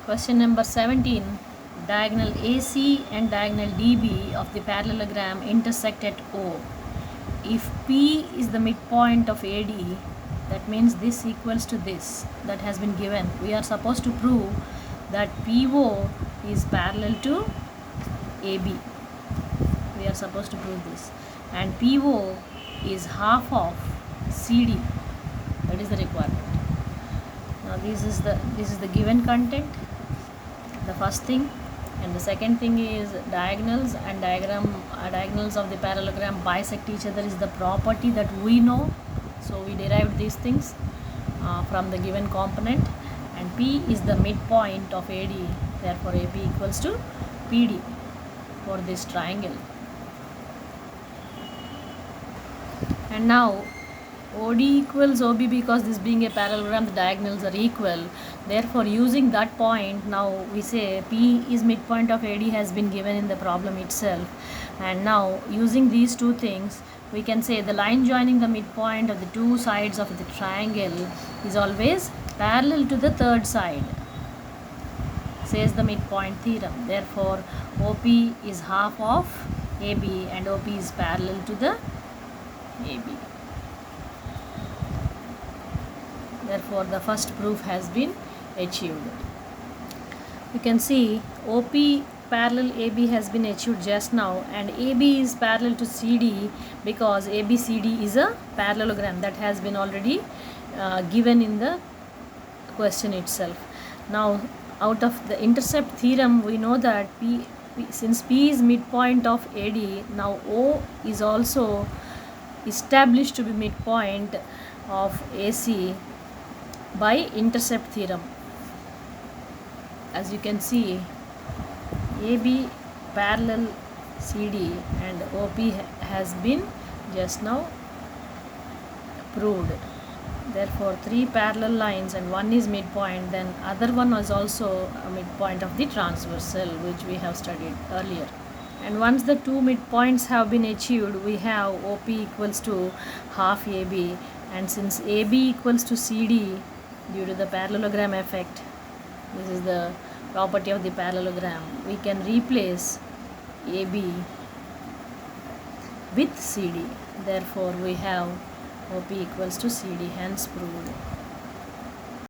Question number 17. Diagonal AC and diagonal DB of the parallelogram intersect at O. If P is the midpoint of AD, that means this equals to this. That has been given. We are supposed to prove that PO is parallel to AB. We are supposed to prove this. And PO is half of CD. That is the requirement. Now this is the given content, the first thing, and the second thing is diagonals and diagonals of the parallelogram bisect each other is the property that we know. So we derived these things from the given component, and P is the midpoint of AD, therefore AB equals to PD for this triangle. And now OD equals OB, because this being a parallelogram the diagonals are equal. Therefore using that point, now we say P is midpoint of AD has been given in the problem itself. And now using these two things, we can say the line joining the midpoint of the two sides of the triangle is always parallel to the third side, says the midpoint theorem. Therefore OP is half of AB and OP is parallel to the AB. Therefore the first proof has been achieved. You can see OP parallel AB has been achieved just now, and AB is parallel to CD because ABCD is a parallelogram that has been already given in the question itself. Now out of the intercept theorem we know that since P is midpoint of AD, now O is also established to be midpoint of AC by intercept theorem. As you can see, AB parallel CD and OP has been just now proved. Therefore three parallel lines and one is midpoint, then other one was also a midpoint of the transversal, which we have studied earlier. And once the two midpoints have been achieved, we have OP equals to half AB, and since AB equals to CD due to the parallelogram effect, this is the property of the parallelogram, we can replace AB with CD. Therefore we have OP equals to CD, hence proved.